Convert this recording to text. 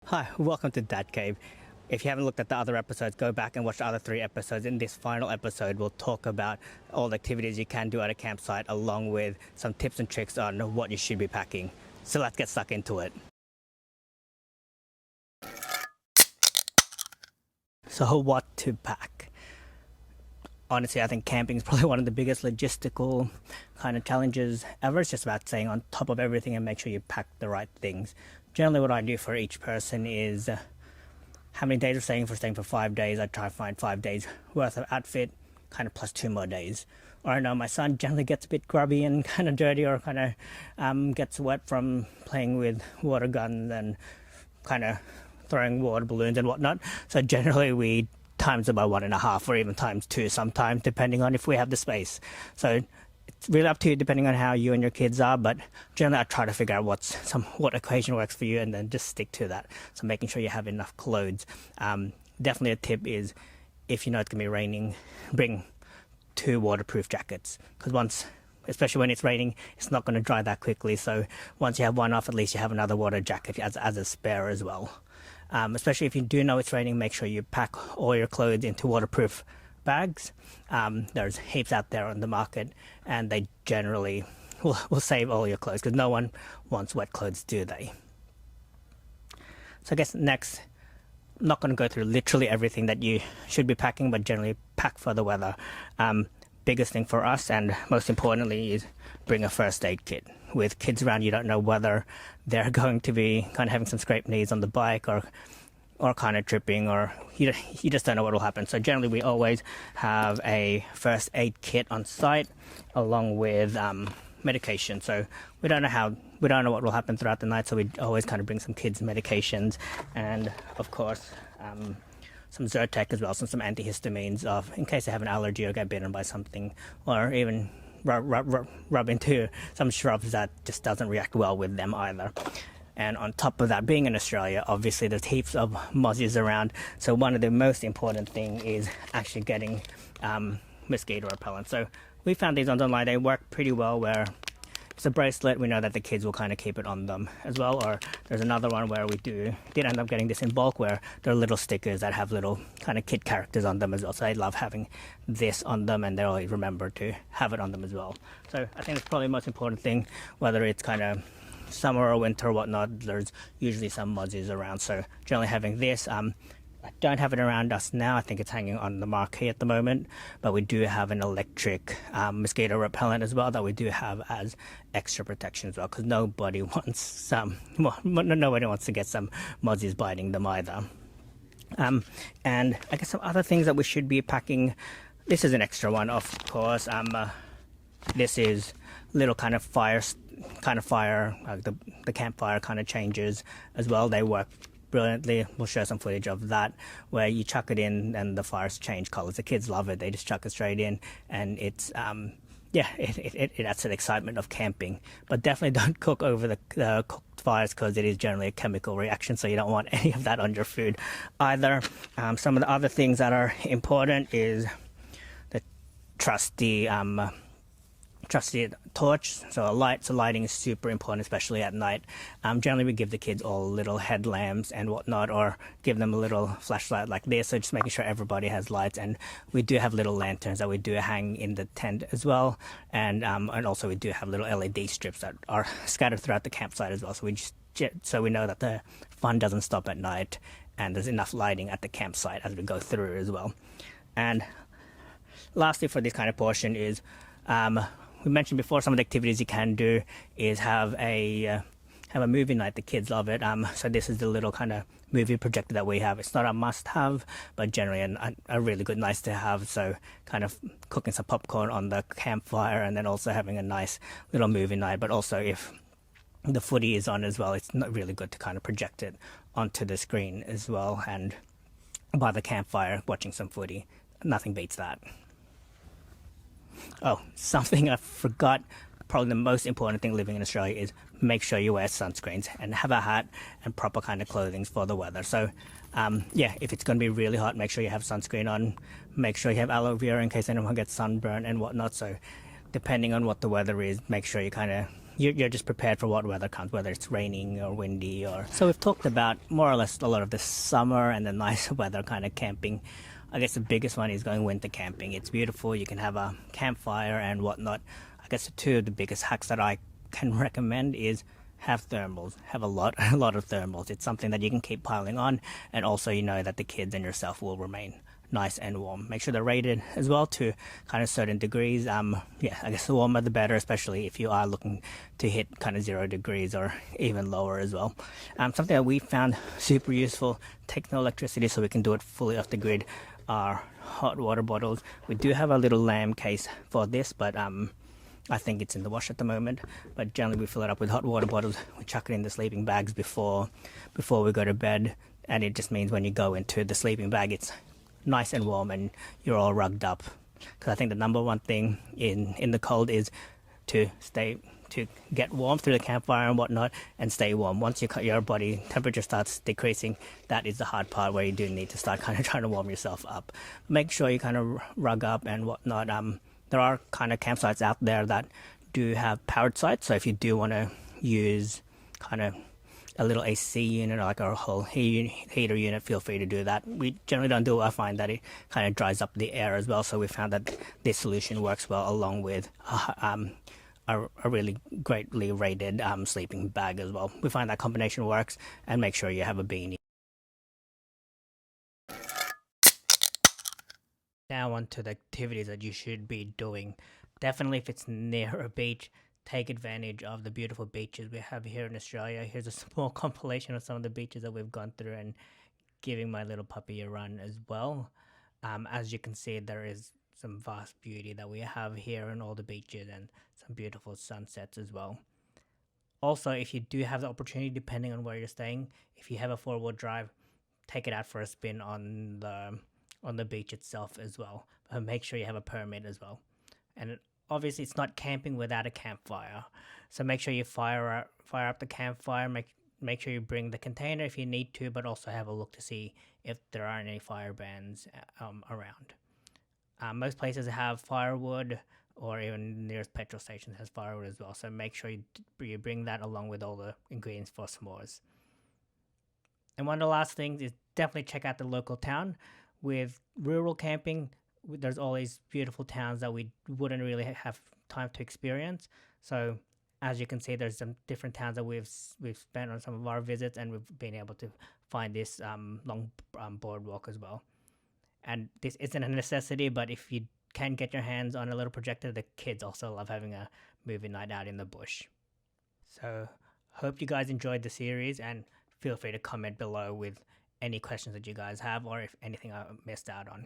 Hi, welcome to Dad Cave. If you haven't looked at the other episodes, go back and watch the other 3 episodes. In this final episode, we'll talk about all the activities you can do at a campsite, along with some tips and tricks on what you should be packing. So let's get stuck into it. So what to pack? Honestly, I think camping is probably one of the biggest logistical kind of challenges ever. It's just about staying on top of everything and make sure you pack the right things. Generally, what I do for each person is how many days we're staying. If we're staying for 5 days, I try to find 5 days worth of outfit, kind of plus 2 more days. Or I know my son generally gets a bit grubby and kind of dirty, or kind of gets wet from playing with water guns and kind of throwing water balloons and whatnot. So generally we times it by 1.5 or even times 2 sometimes, depending on if we have the space. So it's really up to you depending on how you and your kids are, but generally I try to figure out what occasion works for you and then just stick to that. So making sure you have enough clothes. Definitely a tip is, if you know it's going to be raining, bring 2 waterproof jackets, because especially when it's raining, it's not going to dry that quickly. So once you have one off, at least you have another water jacket as a spare as well. Especially if you do know it's raining, make sure you pack all your clothes into waterproof bags. There's heaps out there on the market, and they generally will save all your clothes, because no one wants wet clothes, do they? So I guess next, I'm not going to go through literally everything that you should be packing, but generally pack for the weather. Biggest thing for us, and most importantly, is bring a first aid kit. With kids around, you don't know whether they're going to be kind of having some scraped knees on the bike, or kind of tripping, or you just don't know what will happen. So generally we always have a first aid kit on site, along with medication. So we don't know what will happen throughout the night, so we always kind of bring some kids' medications, and of course some Zyrtec as well, some antihistamines in case they have an allergy or get bitten by something, or even rub into some shrubs that just doesn't react well with them either. And on top of that, being in Australia, obviously there's heaps of mozzies around, so one of the most important thing is actually getting mosquito repellent. So we found these ones online. They work pretty well, where it's a bracelet. We know that the kids will kind of keep it on them as well. Or there's another one where we did end up getting this in bulk, where there are little stickers that have little kind of kid characters on them as well. So I love having this on them, and they always remember to have it on them as well. So I think it's probably the most important thing, whether it's kind of summer or winter or whatnot. There's usually some mozzies around, so generally having this. I don't have it around us now. I think it's hanging on the marquee at the moment, but we do have an electric mosquito repellent as well, that we do have as extra protection as well, because nobody wants to get some mozzies biting them either. And I guess some other things that we should be packing. This is an extra one, of course. This is little kind of fire, the campfire kind of changes as well. They work brilliantly. We'll show some footage of that, where you chuck it in and the fires change colors. The kids love it. They just chuck it straight in, and it's it adds to the excitement of camping. But definitely don't cook over the cooked fires, because it is generally a chemical reaction, so you don't want any of that on your food either. Some of the other things that are important is the trusty torch. So lighting is super important, especially at night. Generally we give the kids all little headlamps and whatnot, or give them a little flashlight like this, so just making sure everybody has lights. And we do have little lanterns that we do hang in the tent as well, and also we do have little LED strips that are scattered throughout the campsite as well, so we know that the fun doesn't stop at night, and there's enough lighting at the campsite as we go through as well. And lastly, for this kind of portion is, we mentioned before, some of the activities you can do is have a movie night. The kids love it. So this is the little kind of movie projector that we have. It's not a must-have, but generally a really good nice to have. So kind of cooking some popcorn on the campfire, and then also having a nice little movie night. But also if the footy is on as well, it's not really good to kind of project it onto the screen as well, and by the campfire watching some footy. Nothing beats that. Oh, something I forgot, probably the most important thing living in Australia, is make sure you wear sunscreens and have a hat and proper kind of clothing for the weather. So if it's going to be really hot, make sure you have sunscreen on. Make sure you have aloe vera in case anyone gets sunburn and whatnot. So depending on what the weather is, make sure you kind of you're just prepared for what weather comes, whether it's raining or windy. Or so we've talked about more or less a lot of the summer and the nice weather kind of camping. I guess the biggest one is going winter camping. It's beautiful. You can have a campfire and whatnot. I guess the two of the biggest hacks that I can recommend is have thermals. Have a lot a lot of thermals. It's something that you can keep piling on, and also you know that the kids and yourself will remain nice and warm. Make sure they're rated as well to kind of certain degrees. Yeah, I guess the warmer the better, especially if you are looking to hit kind of 0 degrees or even lower as well. Something that we found super useful, take no electricity so we can do it fully off the grid, are hot water bottles. We do have a little lamp case for this, but I think it's in the wash at the moment. But generally we fill it up with hot water bottles. We chuck it in the sleeping bags before we go to bed, and it just means when you go into the sleeping bag, it's nice and warm and you're all rugged up. Because I think the number one thing in the cold is to get warm through the campfire and whatnot, and stay warm. Once your body temperature starts decreasing, that is the hard part where you do need to start kind of trying to warm yourself up. Make sure you kind of rug up and whatnot. There are kind of campsites out there that do have powered sites, so if you do want to use kind of a little AC unit or like a whole heater unit, feel free to do that. We generally don't do it. I find that it kind of dries up the air as well, so we found that this solution works well along with a really greatly rated sleeping bag as well. We find that combination works, and make sure you have a beanie. Now on to the activities that you should be doing. Definitely if it's near a beach, take advantage of the beautiful beaches we have here in Australia. Here's a small compilation of some of the beaches that we've gone through and giving my little puppy a run as well. As you can see, there is some vast beauty that we have here in all the beaches and some beautiful sunsets as well. Also, if you do have the opportunity, depending on where you're staying, if you have a 4-wheel drive, take it out for a spin on the beach itself as well. But make sure you have a permit as well. And obviously it's not camping without a campfire, so make sure you fire up the campfire. Make sure you bring the container if you need to, but also have a look to see if there aren't any fire bans around. Most places have firewood, or even the nearest petrol station has firewood as well, so make sure you bring that along with all the ingredients for s'mores. And one of the last things is definitely check out the local town. With rural camping, there's always beautiful towns that we wouldn't really have time to experience. So as you can see, there's some different towns that we've spent on some of our visits, and we've been able to find this long boardwalk as well. And this isn't a necessity, but if you can get your hands on a little projector, the kids also love having a movie night out in the bush. So hope you guys enjoyed the series, and feel free to comment below with any questions that you guys have, or if anything I missed out on.